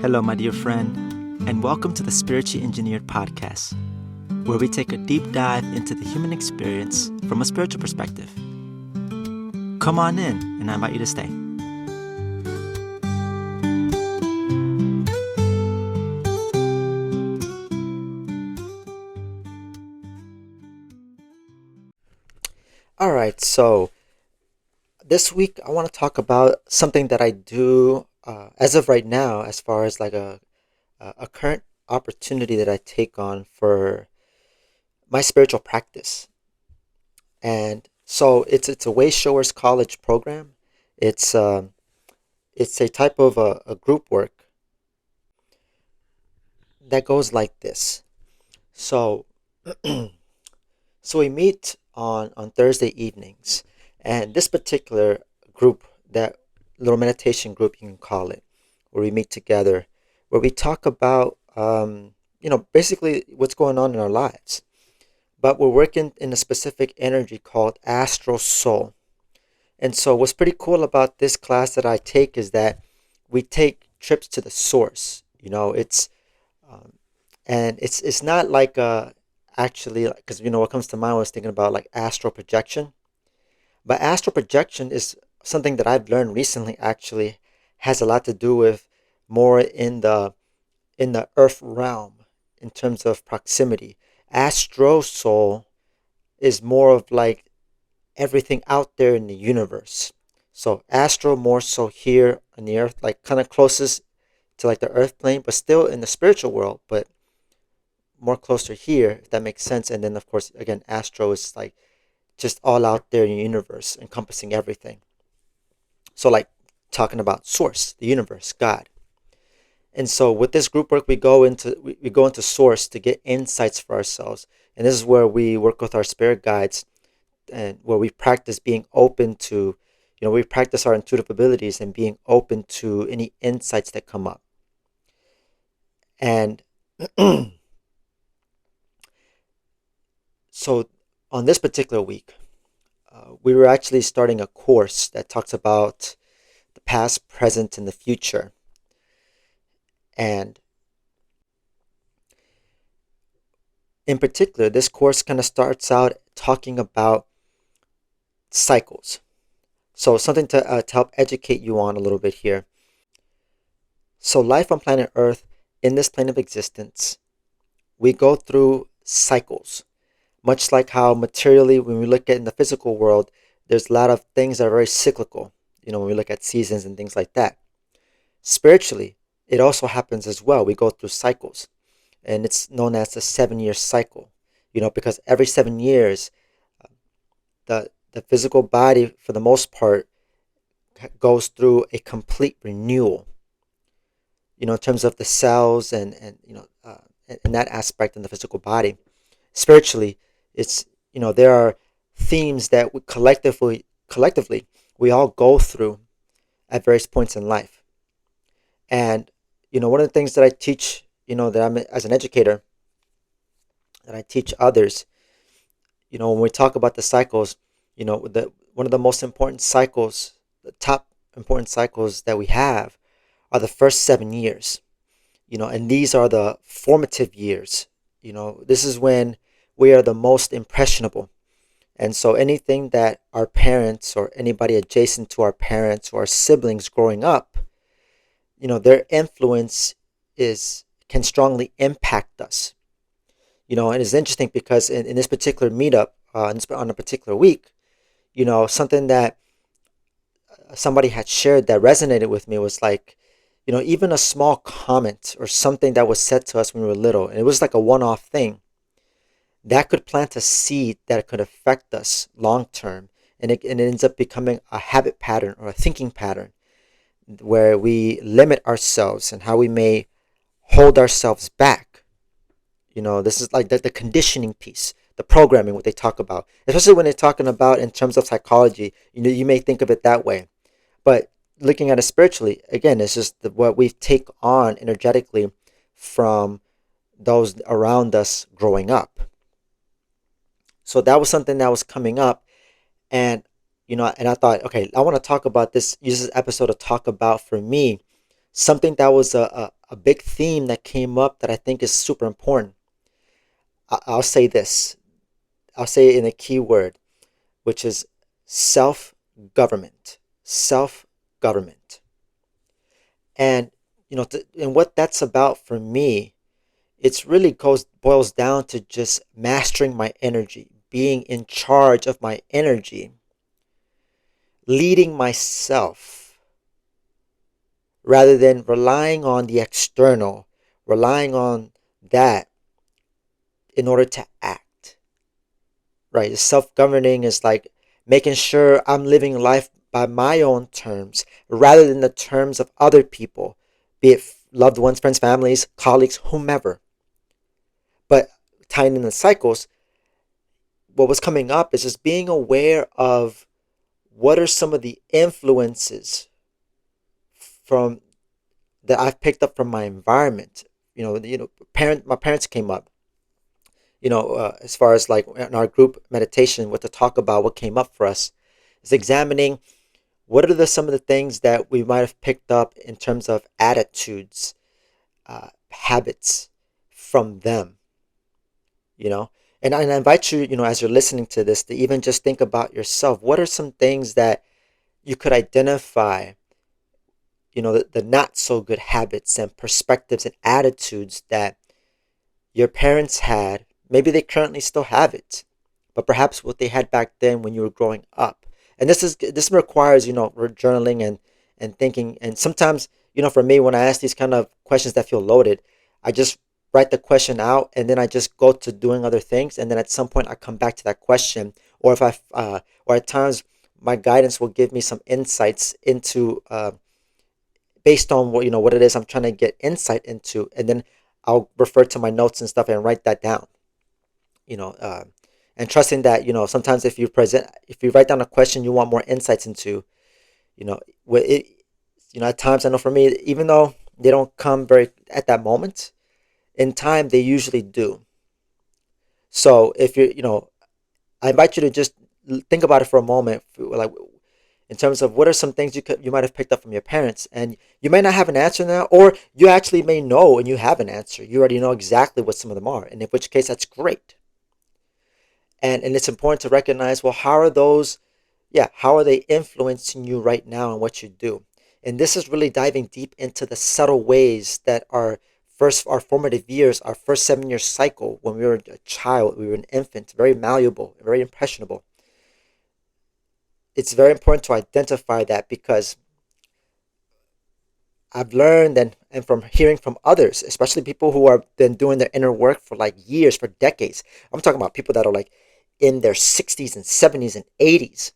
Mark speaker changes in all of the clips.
Speaker 1: Hello, my dear friend, and welcome to the Spiritually Engineered Podcast, where we take a deep dive into the human experience from a spiritual perspective. Come on in, and I invite you to stay. All right, so this week I want to talk about something that I do as of right now, as far as like a current opportunity that I take on for my spiritual practice. And so it's a Wayshowers College program. It's it's a type of a group work that goes like this. So so we meet on Thursday evenings, and this particular group, that little meditation group you can call it, where we meet together, where we talk about basically what's going on in our lives. But we're working in a specific energy called astral soul. And so what's pretty cool about this class that I take is that we take trips to the source. Um, and it's not like actually, because what comes to mind when I was thinking about like astral projection. But astral projection is something that I've learned recently. Actually, has a lot to do with more in the earth realm in terms of proximity. Astro soul is more of like everything out there in the universe. So astral more so here on the earth, like kind of closest to like the earth plane, but still in the spiritual world, but more closer here, if that makes sense. And then of course, again, astro is like just all out there in the universe, encompassing everything. So like talking about source, the universe, God. And so with this group work, we go into source to get insights for ourselves. And this is where we work with our spirit guides, and where we practice being open to, we practice our intuitive abilities and being open to any insights that come up. And so on this particular week, we were actually starting a course that talks about the past, present, and the future. And in particular, this course kind of starts out talking about cycles. So something to help educate you on a little bit here. So life on planet Earth, in this plane of existence, we go through cycles. Much like how materially, when we look at in the physical world, there's a lot of things that are very cyclical, when we look at seasons and things like that. Spiritually, it also happens as well. We go through cycles, and it's known as the 7-year cycle, because every 7 years, the physical body, for the most part, goes through a complete renewal, in terms of the cells and in that aspect in the physical body. Spiritually, it's, there are themes that we collectively we all go through at various points in life. And one of the things that I teach, that I'm as an educator, that I teach others, when we talk about the cycles, one of the most important cycles, the top important cycles that we have, are the first 7 years. And these are the formative years. This is when we are the most impressionable. And so anything that our parents or anybody adjacent to our parents or our siblings growing up, their influence can strongly impact us. And it's interesting because in this particular meetup, on a particular week, something that somebody had shared that resonated with me was like, even a small comment or something that was said to us when we were little, and it was like a one-off thing, that could plant a seed that could affect us long term, and it ends up becoming a habit pattern or a thinking pattern, where we limit ourselves and how we may hold ourselves back. This is like the conditioning piece, the programming, what they talk about, especially when they're talking about in terms of psychology. You may think of it that way, but looking at it spiritually, again, it's just what we take on energetically from those around us growing up. So that was something that was coming up, and and I thought, okay, I want to talk about this. Use this episode to talk about, for me, something that was a big theme that came up that I think is super important. I'll say this. I'll say it in a key word, which is self-government. Self-government. And and what that's about for me, it's really goes boils down to just mastering my energy, being in charge of my energy, leading myself rather than relying on the external, relying on that in order to act. Right? Self-governing is like making sure I'm living life by my own terms rather than the terms of other people, be it loved ones, friends, families, colleagues, whomever. But tying in the cycles, what was coming up is just being aware of what are some of the influences from that I've picked up from my environment. My parents came up. As far as like in our group meditation, what to talk about, what came up for us is examining what are some of the things that we might have picked up in terms of attitudes, habits from them. You know, and I invite you, as you're listening to this, to even just think about yourself. What are some things that you could identify, the not so good habits and perspectives and attitudes that your parents had? Maybe they currently still have it, but perhaps what they had back then when you were growing up. And this requires, journaling and thinking. And sometimes, for me, when I ask these kind of questions that feel loaded, I just write the question out and then I just go to doing other things. And then at some point I come back to that question. Or if or at times my guidance will give me some insights into, based on what it is I'm trying to get insight into, and then I'll refer to my notes and stuff and write that down. You know, uh, and trusting that sometimes if you write down a question you want more insights into, what it at times, I know for me, even though they don't come very at that moment in time, they usually do. So if I invite you to just think about it for a moment, like in terms of what are some things you might have picked up from your parents, and you may not have an answer now, or you actually may know and you have an answer. You already know exactly what some of them are, and in which case that's great. And it's important to recognize, well, how are those, yeah, how are they influencing you right now and what you do? And this is really diving deep into the subtle ways that our formative years, our first 7 year cycle, when we were a child, we were an infant, very malleable, very impressionable. It's very important to identify that, because I've learned, and from hearing from others, especially people who have been doing their inner work for like years, for decades. I'm talking about people that are like in their 60s and 70s and 80s,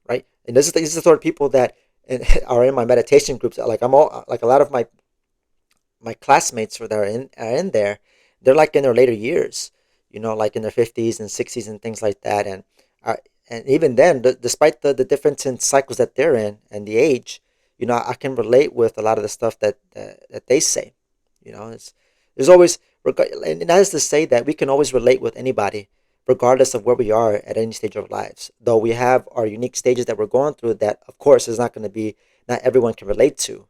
Speaker 1: right? And these are the sort of people that are in my meditation groups. Like I'm all like a lot of my classmates that are in there, they're like in their later years, like in their 50s and 60s and things like that. Uh, and even then, despite the difference in cycles that they're in and the age, I can relate with a lot of the stuff that they say. There's always, and that is to say that we can always relate with anybody, regardless of where we are at any stage of our lives. Though we have our unique stages that we're going through, that of course is not going to be, not everyone can relate to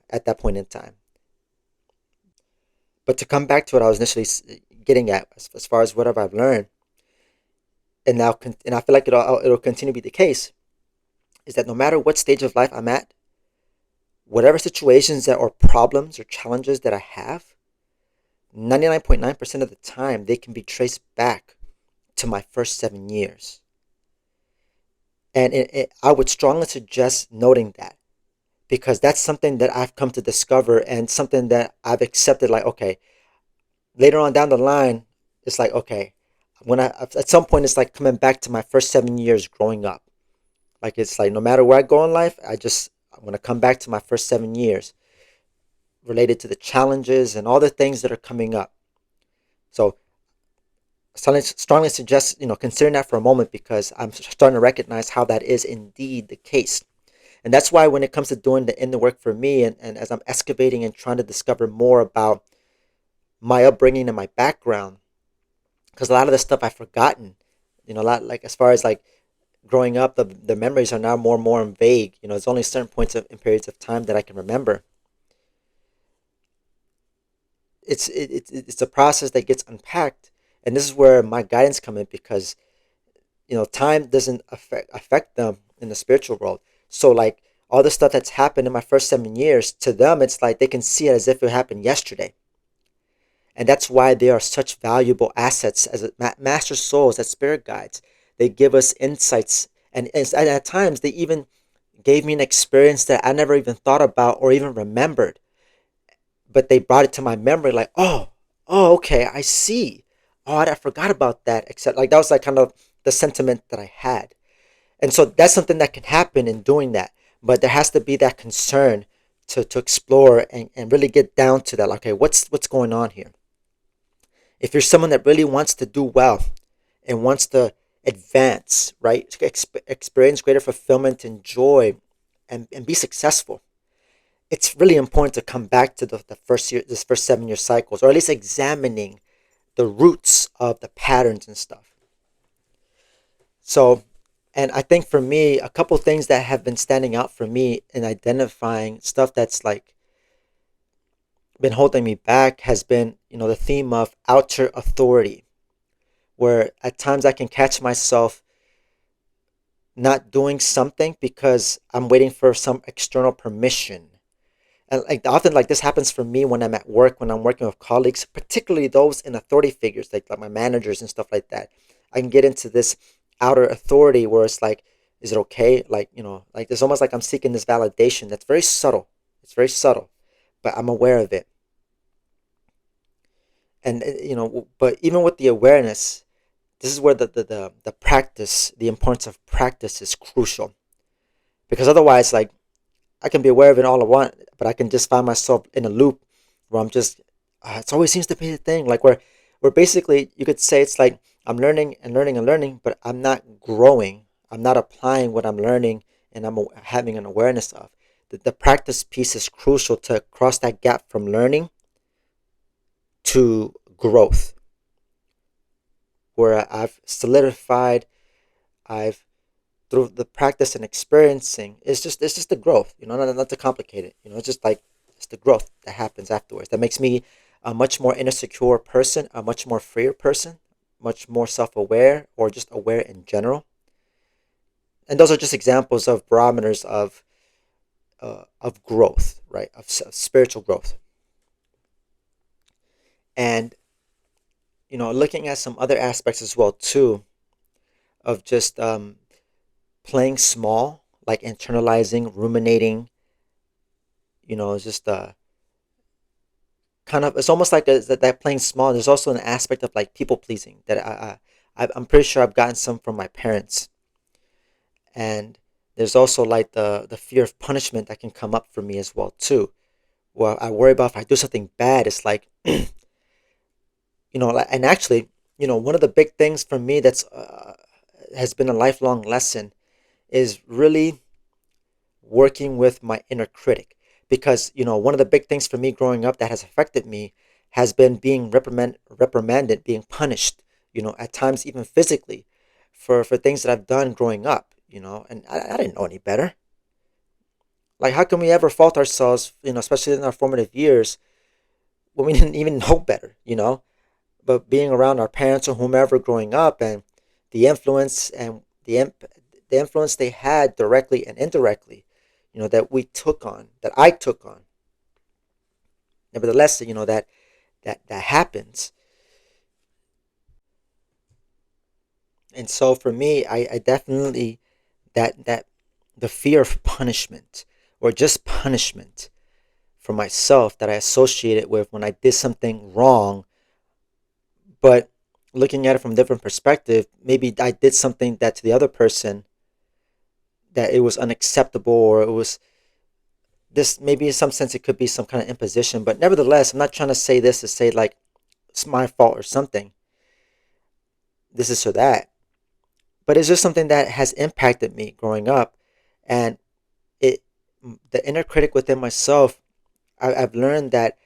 Speaker 1: at that point in time. But to come back to what I was initially getting at, as far as whatever I've learned, and I feel like it'll continue to be the case, is that no matter what stage of life I'm at, whatever situations that or problems or challenges that I have, 99.9% of the time they can be traced back to my first 7 years. And I would strongly suggest noting that, because that's something that I've come to discover and something that I've accepted. Like, okay, later on down the line, it's like, okay, when I at some point it's like coming back to my first 7 years growing up. Like it's like no matter where I go in life, I'm gonna come back to my first 7 years related to the challenges and all the things that are coming up. So strongly suggest considering that for a moment, because I'm starting to recognize how that is indeed the case. And that's why when it comes to doing the inner work for me, and as I'm excavating and trying to discover more about my upbringing and my background, because a lot of the stuff I've forgotten, a lot, like as far as like growing up, the memories are now more and more vague. There's only certain points in periods of time that I can remember. It's a process that gets unpacked, and this is where my guidance come in, because time doesn't affect them in the spiritual world. So like all the stuff that's happened in my first 7 years, to them it's like they can see it as if it happened yesterday. And that's why they are such valuable assets as master souls, as spirit guides. They give us insights, and at times they even gave me an experience that I never even thought about or even remembered, but they brought it to my memory, like, oh, okay, I see. Oh, I forgot about that. Except like that was like kind of the sentiment that I had. And so that's something that can happen in doing that. But there has to be that concern to explore and really get down to that. Like, okay, what's going on here? If you're someone that really wants to do well and wants to advance, right? Experience greater fulfillment and joy, and be successful, it's really important to come back to the first year, this first 7 year cycles, or at least examining the roots of the patterns and stuff. So, and I think for me, a couple things that have been standing out for me in identifying stuff that's like been holding me back has been, the theme of outer authority, where at times I can catch myself not doing something because I'm waiting for some external permission. And like often like this happens for me when I'm at work, when I'm working with colleagues, particularly those in authority figures, like my managers and stuff like that. I can get into this outer authority where it's like, is it okay? Like, like it's almost like I'm seeking this validation that's very subtle. It's very subtle, but I'm aware of it. And but even with the awareness, this is where the practice, the importance of practice is crucial. Because otherwise, like, I can be aware of it all I want, but I can just find myself in a loop where I'm just, it always seems to be the thing. Like where basically you could say it's like I'm learning and learning and learning, but I'm not growing. I'm not applying what I'm learning, and I'm having an awareness of. The practice piece is crucial to cross that gap from learning to growth, where I've solidified, I've through the practice and experiencing, it's just the growth, not to complicate it. It's just like it's the growth that happens afterwards that makes me a much more inner secure person, a much more freer person, much more self-aware, or just aware in general. And those are just examples of barometers of growth, right? Of spiritual growth. And looking at some other aspects as well too, of just playing small, like internalizing, ruminating, just kind of, it's almost like that playing small. There's also an aspect of like people pleasing that I'm pretty sure I've gotten some from my parents. And there's also like the fear of punishment that can come up for me as well too. Well, I worry about if I do something bad, it's like, and actually, one of the big things for me that's has been a lifelong lesson is really working with my inner critic. Because one of the big things for me growing up that has affected me has been being reprimanded, being punished, at times even physically, for things that I've done growing up, and I didn't know any better. Like, how can we ever fault ourselves, especially in our formative years, when we didn't even know better, but being around our parents or whomever growing up, and the influence and the influence they had directly and indirectly, that we took on, that I took on. Nevertheless, that happens. And so for me, I definitely, that the fear of punishment, or just punishment for myself, that I associated with when I did something wrong. But looking at it from a different perspective, maybe I did something that to the other person that it was unacceptable, or it was this, maybe in some sense it could be some kind of imposition. But nevertheless, I'm not trying to say this to say like it's my fault or something, this is or that, but it's just something that has impacted me growing up. And it the inner critic within myself, I've learned that,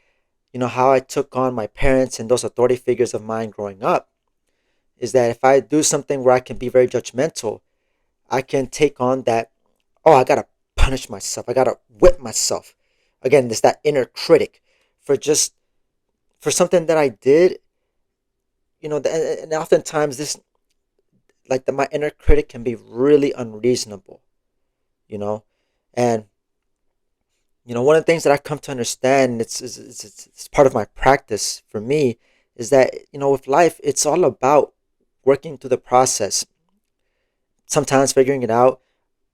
Speaker 1: how I took on my parents and those authority figures of mine growing up, is that if I do something where I can be very judgmental, I can take on that, oh, I gotta punish myself, I gotta whip myself. Again, there's that inner critic for just for something that I did, and oftentimes this, like my inner critic can be really unreasonable, you know, and one of the things that I come to understand, and it's part of my practice for me, is that with life, it's all about working through the process. Sometimes figuring it out.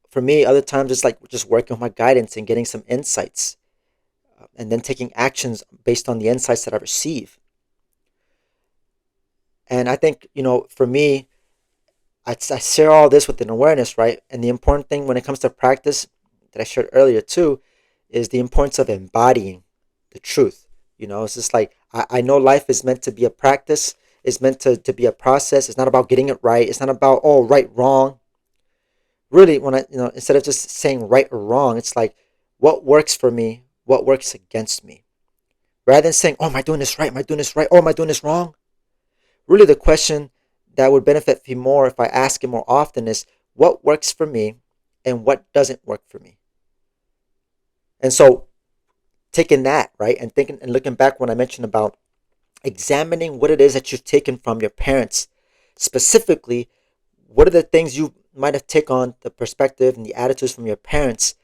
Speaker 1: For me, other times it's like just working with my guidance and getting some insights, and then taking actions based on the insights that I receive. And I think for me, I share all this with an awareness, right? And the important thing when it comes to practice that I shared earlier too is the importance of embodying the truth. It's just like I know life is meant to be a practice, it's meant to be a process. It's not about getting it right. It's not about, oh, right, wrong. Really, when instead of just saying right or wrong, it's like what works for me, what works against me. Rather than saying, oh, am I doing this right? Am I doing this right? Oh, am I doing this wrong? Really, the question that would benefit me more if I ask it more often is what works for me and what doesn't work for me. And so taking that, right, and thinking and looking back when I mentioned about examining what it is that you've taken from your parents, specifically, what are the things you might have taken on the perspective and the attitudes from your parents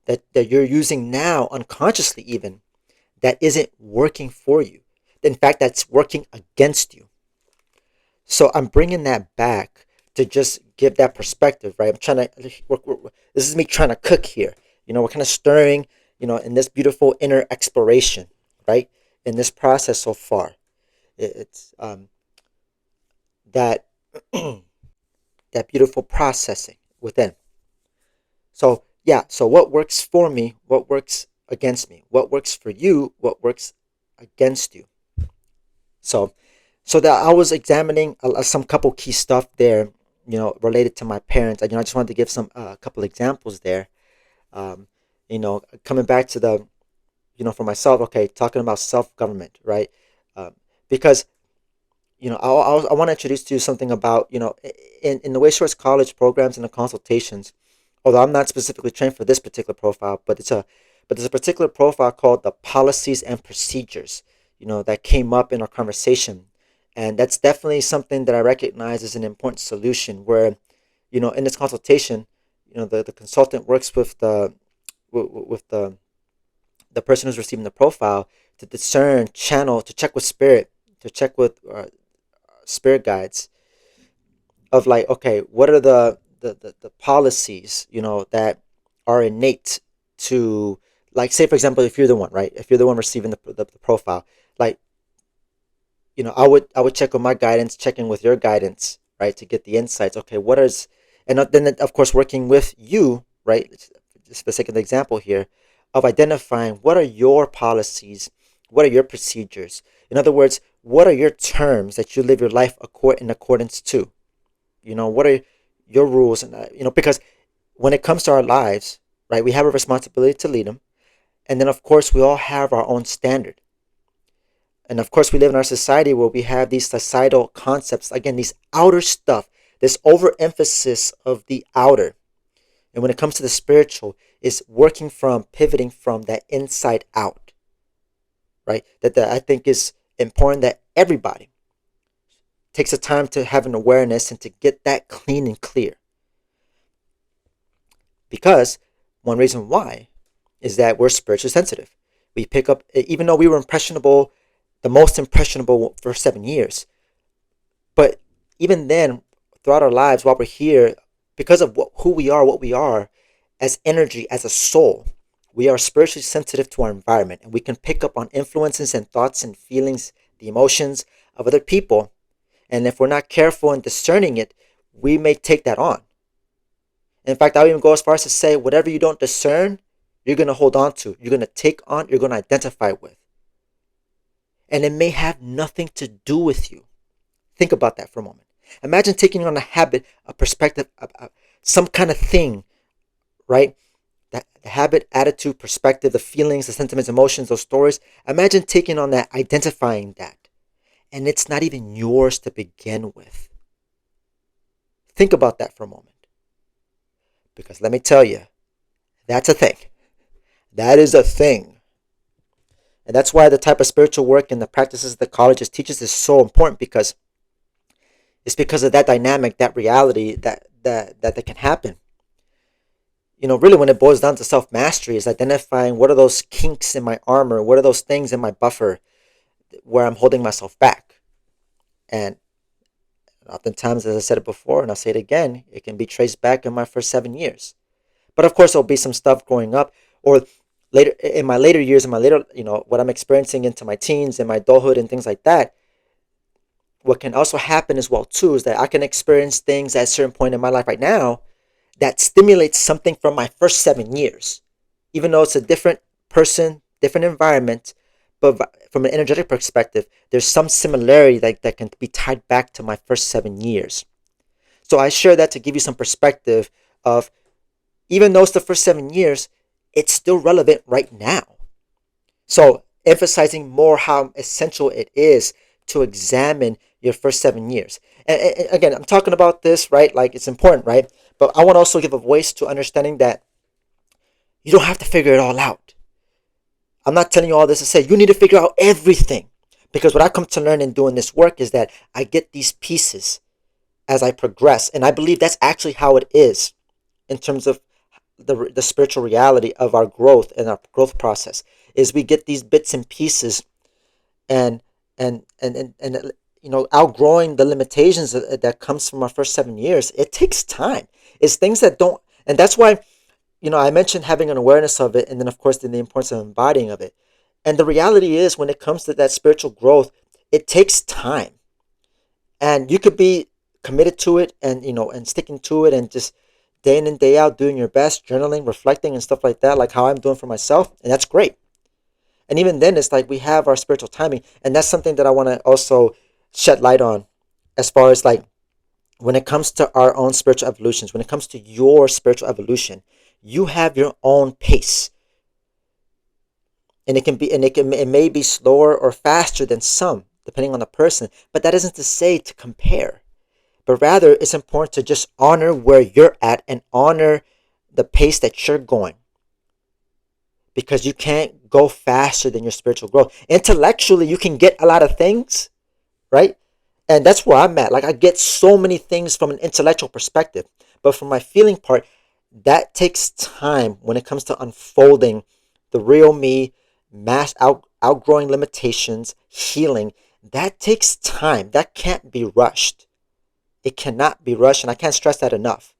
Speaker 1: that you're using now unconsciously even that isn't working for you. In fact, that's working against you. So I'm bringing that back to just give that perspective, right? I'm trying to, this is me trying to cook here. We're kind of stirring, in this beautiful inner exploration, right? In this process so far. It's that, that beautiful processing within. So, yeah, so what works for me, what works against me, what works for you, what works against you. So, so that I was examining some couple key stuff there, related to my parents. I just wanted to give some couple examples there. Um, coming back to the, for myself, okay, talking about self government, right? Um, because I want to introduce to you something about in the Wayshowers College programs and the consultations. Although I'm not specifically trained for this particular profile, but there's a particular profile called the policies and procedures. That came up in our conversation, and that's definitely something that I recognize as an important solution. Where in this consultation, the consultant works with with the person who's receiving the profile to discern, channel, to check with spirit, to check with spirit guides of like, okay, what are the policies, that are innate to, like, say, for example, if you're the one, right? If you're the one receiving the profile, like, I would check with my guidance, check in with your guidance, right? To get the insights. Okay, what is, and then of course, working with you, right? Just for the sake of the example here, of identifying what are your policies, what are your procedures. In other words, what are your terms that you live your life in accordance to? What are your rules? And because when it comes to our lives, right, we have a responsibility to lead them, and then of course we all have our own standard. And of course we live in our society where we have these societal concepts, again, these outer stuff, this overemphasis of the outer. And when it comes to the spiritual, is working from, pivoting from that inside out, right? That I think is important that everybody takes the time to have an awareness and to get that clean and clear. Because one reason why is that we're spiritually sensitive. We pick up, even though we were impressionable, the most impressionable for 7 years, but even then, throughout our lives, while we're here, because of who we are, what we are, as energy, as a soul, we are spiritually sensitive to our environment, and we can pick up on influences and thoughts and feelings, the emotions of other people. And if we're not careful in discerning it, we may take that on. In fact, I would even go as far as to say, whatever you don't discern, you're going to hold on to, you're going to take on, you're going to identify with. And it may have nothing to do with you. Think about that for a moment. Imagine taking on a habit, a perspective, some kind of thing, right? The habit, attitude, perspective, the feelings, the sentiments, emotions, those stories. Imagine taking on that, identifying that. And it's not even yours to begin with. Think about that for a moment. Because let me tell you, that's a thing. That is a thing. And that's why the type of spiritual work and the practices the colleges teaches is so important, because it's because of that dynamic, that reality that can happen. Really, when it boils down to self mastery, is identifying what are those kinks in my armor, what are those things in my buffer where I'm holding myself back. And oftentimes, as I said it before, and I'll say it again, it can be traced back in my first 7 years. But of course, there'll be some stuff growing up, or later in my later years, in my later, what I'm experiencing into my teens and my adulthood and things like that. What can also happen as well too is that I can experience things at a certain point in my life right now that stimulates something from my first 7 years, even though it's a different person, different environment. But from an energetic perspective, there's some similarity that can be tied back to my first 7 years. So I share that to give you some perspective of, even though it's the first 7 years, it's still relevant right now. So emphasizing more how essential it is to examine your first 7 years. And again, I'm talking about this, right? Like, it's important, right? But I want to also give a voice to understanding that you don't have to figure it all out. I'm not telling you all this to say you need to figure out everything. Because what I come to learn in doing this work is that I get these pieces as I progress. And I believe that's actually how it is in terms of the spiritual reality of our growth and our growth process, is we get these bits and pieces, and outgrowing the limitations that comes from our first 7 years. It takes time. It's things that don't, and that's why, I mentioned having an awareness of it, and then of course the importance of embodying of it. And the reality is, when it comes to that spiritual growth, it takes time, and you could be committed to it, and sticking to it, and just day in and day out doing your best, journaling, reflecting, and stuff like that, like how I'm doing for myself, and that's great. And even then, it's like we have our spiritual timing, and that's something that I want to also shed light on, as far as like when it comes to our own spiritual evolutions, when it comes to your spiritual evolution, you have your own pace, and it may be slower or faster than some, depending on the person. But that isn't to say to compare, but rather it's important to just honor where you're at and honor the pace that you're going, because you can't go faster than your spiritual growth. Intellectually, you can get a lot of things, right? And that's where I'm at. Like, I get so many things from an intellectual perspective, but from my feeling part, that takes time when it comes to unfolding the real me, outgrowing limitations, healing. That takes time. That can't be rushed. It cannot be rushed, and I can't stress that enough.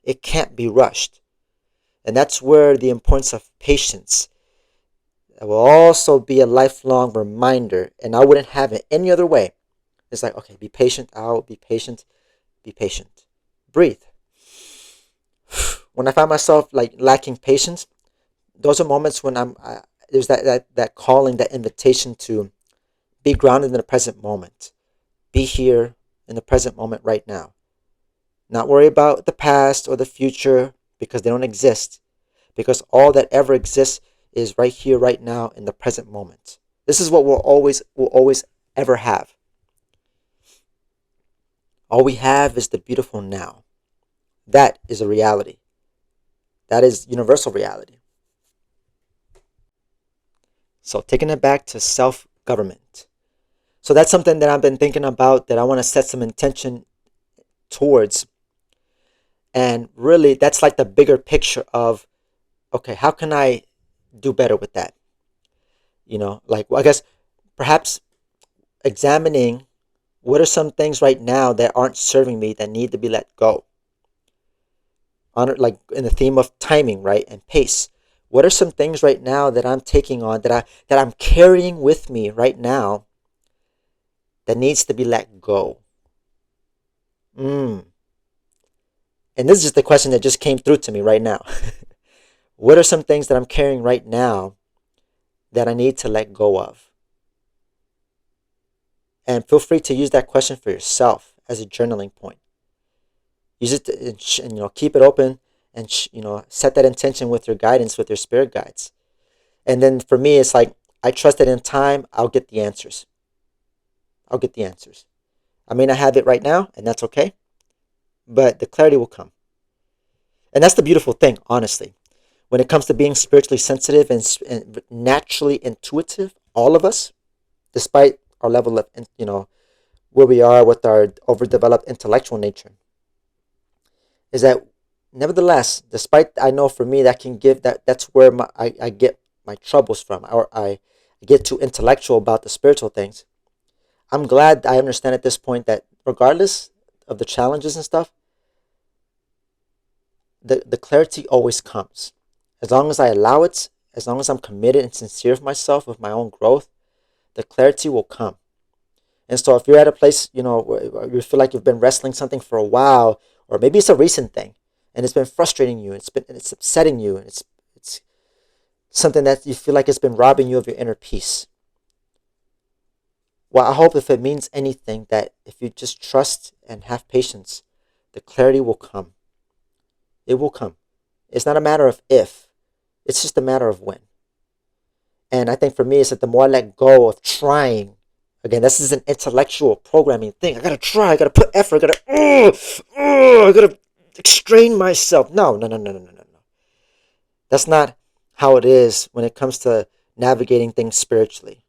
Speaker 1: It can't be rushed. And that's where the importance of patience will also be a lifelong reminder, and I wouldn't have it any other way. It's like, okay, be patient, I'll be patient, be patient. Breathe. When I find myself like lacking patience, those are moments when there's that calling, that invitation to be grounded in the present moment. Be here in the present moment right now. Not worry about the past or the future, because they don't exist. Because all that ever exists is right here, right now, in the present moment. This is what we'll always ever have. All we have is the beautiful now. That is a reality. That is universal reality. So taking it back to self-government. So that's something that I've been thinking about, that I want to set some intention towards. And really, that's like the bigger picture of, okay, how can I do better with that? Like, well, I guess perhaps examining what are some things right now that aren't serving me, that need to be let go. Like in the theme of timing, right, and pace. What are some things right now that I'm taking on, that I'm carrying with me right now, that needs to be let go? And this is just the question that just came through to me right now. What are some things that I'm carrying right now that I need to let go of? And feel free to use that question for yourself as a journaling point. Use it to, and keep it open, and set that intention with your guidance, with your spirit guides. And then for me, it's like, I trust that in time I'll get the answers. I'll get the answers. I may not have it right now, and that's okay, but the clarity will come. And that's the beautiful thing, honestly. when it comes to being spiritually sensitive and naturally intuitive, all of us, despite our level of, where we are with our overdeveloped intellectual nature, is that nevertheless, despite I know for me that can give that's where I get my troubles from, or I get too intellectual about the spiritual things. I'm glad I understand at this point that regardless of the challenges and stuff, the clarity always comes. As long as I allow it, as long as I'm committed and sincere with myself, with my own growth, the clarity will come. And so if you're at a place, where you feel like you've been wrestling something for a while, or maybe it's a recent thing, and it's been frustrating you, it's upsetting you, and it's something that you feel like it's been robbing you of your inner peace. Well, I hope if it means anything, that if you just trust and have patience, the clarity will come. It will come. It's not a matter of if, it's just a matter of when. And I think for me, it's that the more I let go of trying, again, this is an intellectual programming thing. I gotta try, I gotta put effort, I gotta strain myself. No, no, no, no, no, no, no. That's not how it is when it comes to navigating things spiritually,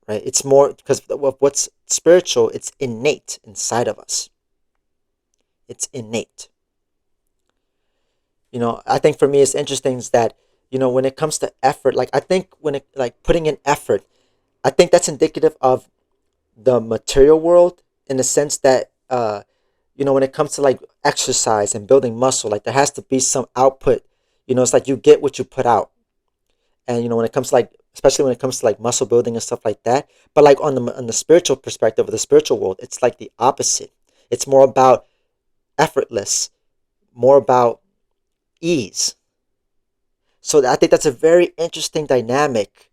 Speaker 1: right? It's more because what's spiritual, it's innate inside of us. It's innate. I think for me, it's interesting is that, when it comes to effort, like I think when it like putting in effort, I think that's indicative of the material world in the sense that when it comes to like exercise and building muscle, like there has to be some output. It's like you get what you put out. And when it comes to like, especially when it comes to like muscle building and stuff like that, but like on the spiritual perspective of the spiritual world, it's like the opposite. It's more about effortless, more about ease. So I think that's a very interesting dynamic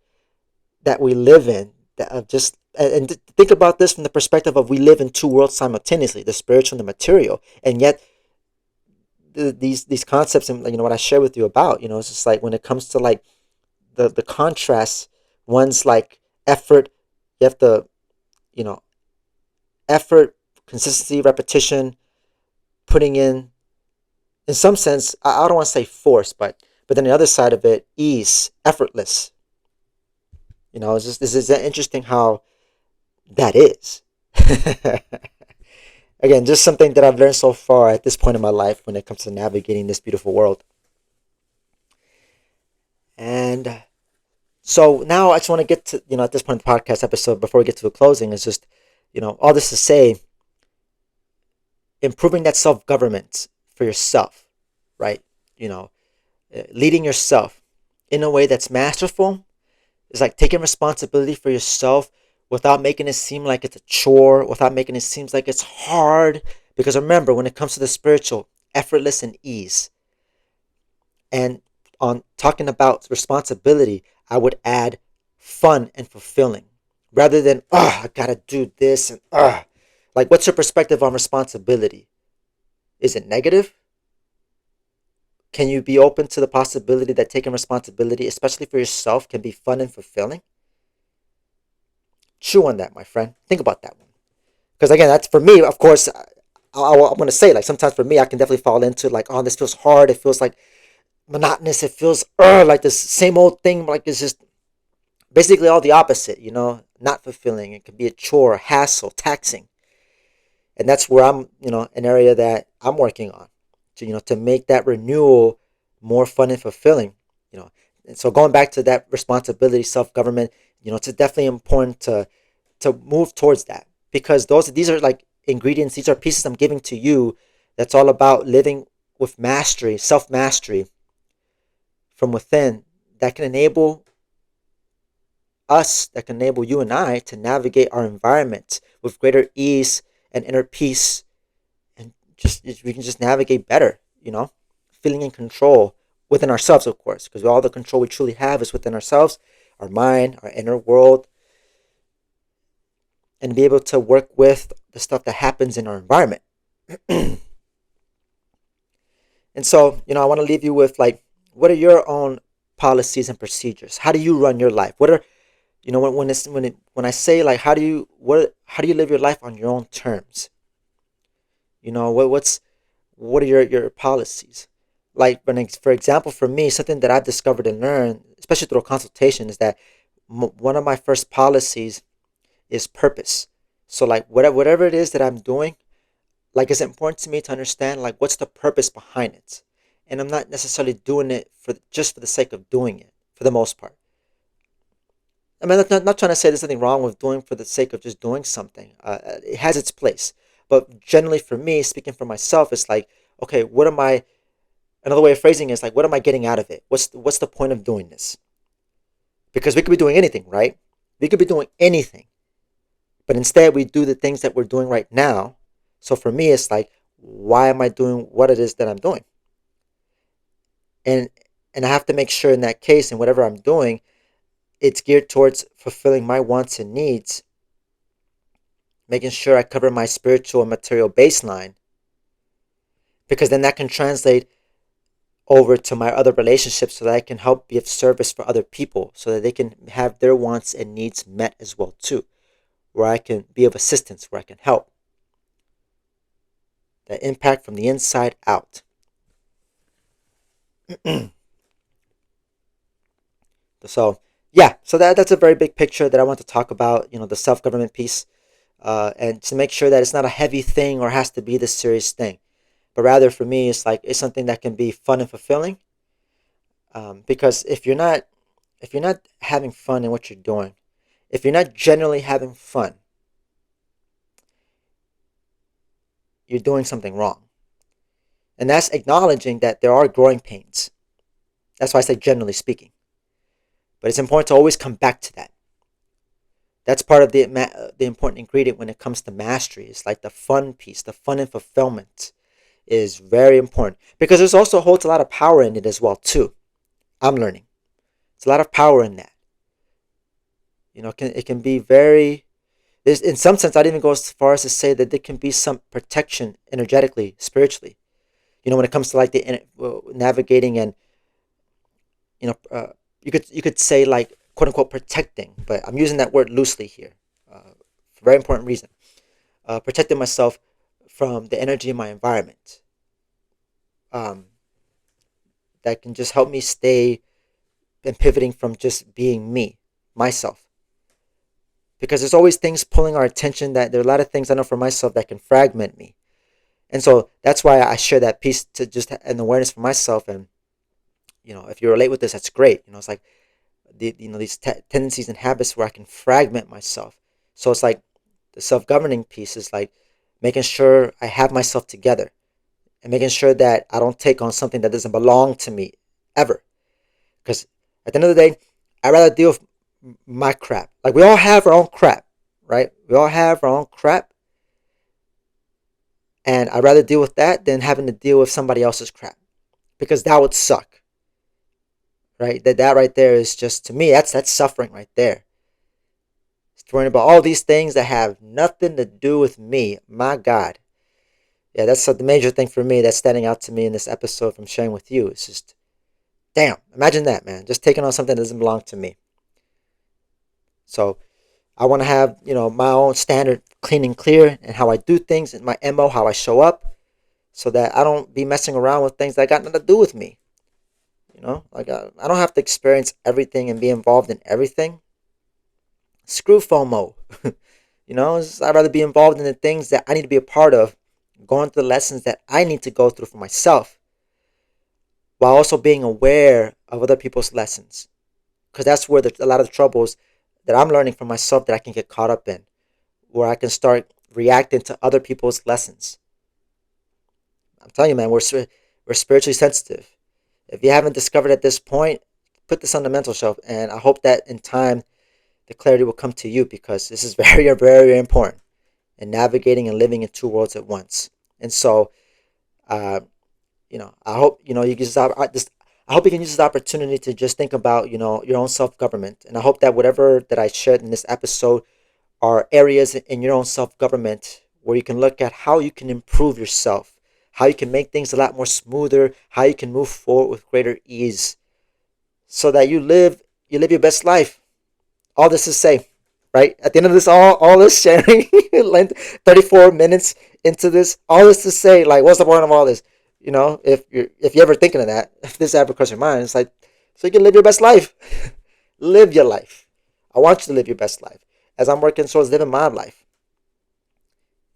Speaker 1: that we live in, that of just and think about this from the perspective of we live in two worlds simultaneously, the spiritual and the material, and yet these concepts and what I share with you about, it's just like when it comes to like the contrast, one's like effort, you have to, you know effort, consistency, repetition, putting in some sense, I don't want to say force, but then the other side of it, ease, effortless. It's just this is interesting how that is. Again, just something that I've learned so far at this point in my life when it comes to navigating this beautiful world. And so now I just want to get to, at this point in the podcast episode, before we get to a closing, is just, all this to say, improving that self government for yourself, right? Leading yourself in a way that's masterful is like taking responsibility for yourself without making it seem like it's a chore, without making it seem like it's hard. Because remember, when it comes to the spiritual, effortless and ease. And on talking about responsibility, I would add fun and fulfilling. Rather than, I gotta do this and like, what's your perspective on responsibility? Is it negative? Can you be open to the possibility that taking responsibility, especially for yourself, can be fun and fulfilling? Chew on that, my friend. Think about that one. Because again, that's for me, of course, I'm going to say, like, sometimes for me, I can definitely fall into, like, this feels hard. It feels like monotonous. It feels like this same old thing. Like, it's just basically all the opposite, not fulfilling. It can be a chore, a hassle, taxing. And that's where I'm, an area that I'm working on to make that renewal more fun and fulfilling, And so going back to that responsibility, self-government, it's definitely important to move towards that, because these are like ingredients, these are pieces I'm giving to you that's all about living with mastery, self-mastery from within, that can enable us, that can enable you and I to navigate our environment with greater ease and inner peace, and we can just navigate better, feeling in control within ourselves, of course, because all the control we truly have is within ourselves, our mind, our inner world, and be able to work with the stuff that happens in our environment. And so, I want to leave you with, like, what are your own policies and procedures? How do you run your life? What are, when I say, like, how do you live your life on your own terms? What are your policies? Like, for example, for me, something that I've discovered and learned, especially through a consultation, is that one of my first policies is purpose. So, like, whatever it is that I'm doing, like, it's important to me to understand, like, what's the purpose behind it. And I'm not necessarily doing it for just for the sake of doing it, for the most part. I mean, not trying to say there's anything wrong with doing for the sake of just doing something. It has its place. But generally, for me, speaking for myself, it's like, okay, what am I? Another way of phrasing it is like, what am I getting out of it? What's the point of doing this? Because we could be doing anything, right? We could be doing anything, but instead we do the things that we're doing right now. So for me, it's like, why am I doing what it is that I'm doing? And I have to make sure in that case, and whatever I'm doing, it's geared towards fulfilling my wants and needs, making sure I cover my spiritual and material baseline, because then that can translate over to my other relationships so that I can help be of service for other people so that they can have their wants and needs met as well too, where I can be of assistance, where I can help. That impact from the inside out. So yeah, so that's a very big picture that I want to talk about, the self-government piece, and to make sure that it's not a heavy thing or has to be this serious thing, but rather for me it's something that can be fun and fulfilling, because if you're not having fun in what you're doing, if you're not generally having fun, you're doing something wrong. And that's acknowledging that there are growing pains. That's why I say generally speaking. But it's important to always come back to that. That's part of the important ingredient when it comes to mastery. It's like the fun piece, the fun and fulfillment is very important because there's also holds a lot of power in it as well too. I'm learning. It's a lot of power in that. It can be very. There's, in some sense, I'd even go as far as to say that there can be some protection energetically, spiritually. When it comes to like the navigating and you could say like quote unquote protecting, but I'm using that word loosely here, for a very important reason. Protecting myself from the energy in my environment, um, that can just help me stay and pivoting from just being me, myself. Because there's always things pulling our attention that there are a lot of things I know for myself that can fragment me. And so that's why I share that piece to just an awareness for myself. And, if you relate with this, that's great. It's like these tendencies and habits where I can fragment myself. So it's like the self-governing piece is like making sure I have myself together and making sure that I don't take on something that doesn't belong to me ever. Because at the end of the day, I'd rather deal with my crap. Like we all have our own crap, right? We all have our own crap. And I'd rather deal with that than having to deal with somebody else's crap. Because that would suck. Right? That right there is just, to me, that's suffering right there. It's worrying about all these things that have nothing to do with me. My God. Yeah, that's the major thing for me that's standing out to me in this episode from sharing with you. It's just, damn, imagine that, man. Just taking on something that doesn't belong to me. So I want to have, my own standard clean and clear and how I do things and my MO, how I show up, so that I don't be messing around with things that got nothing to do with me. Like I don't have to experience everything and be involved in everything. Screw FOMO. I'd rather be involved in the things that I need to be a part of, going through the lessons that I need to go through for myself, while also being aware of other people's lessons. Because that's where a lot of the troubles that I'm learning from myself that I can get caught up in, where I can start reacting to other people's lessons. I'm telling you, man, we're spiritually sensitive. If you haven't discovered at this point, put this on the mental shelf, and I hope that in time the clarity will come to you, because this is very, very important in navigating and living in two worlds at once. And so, uh, I hope you just I hope you can use this opportunity to just think about your own self government, and I hope that whatever that I shared in this episode are areas in your own self government where you can look at how you can improve yourself, how you can make things a lot more smoother, how you can move forward with greater ease, so that you live your best life. All this to say, right? At the end of this, all this sharing, 34 minutes into this, all this to say, like, what's the point of all this? if you're ever thinking of that, if this ever crosses your mind, it's like, so you can live your best life. Live your life. I want you to live your best life as I'm working towards living my life.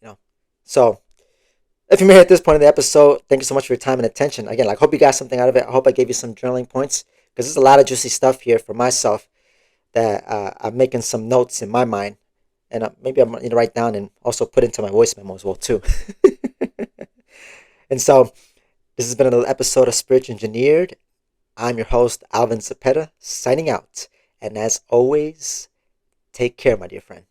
Speaker 1: You know, so if you made it at this point in the episode, thank you so much for your time and attention. Again, like, hope you got something out of it. I hope I gave you some journaling points because there's a lot of juicy stuff here for myself that I'm making some notes in my mind, and maybe I'm going to write down and also put into my voice memo as well too. And so this has been another episode of Spiritual Engineered. I'm your host, Alvin Cepeda, signing out. And as always, take care, my dear friend.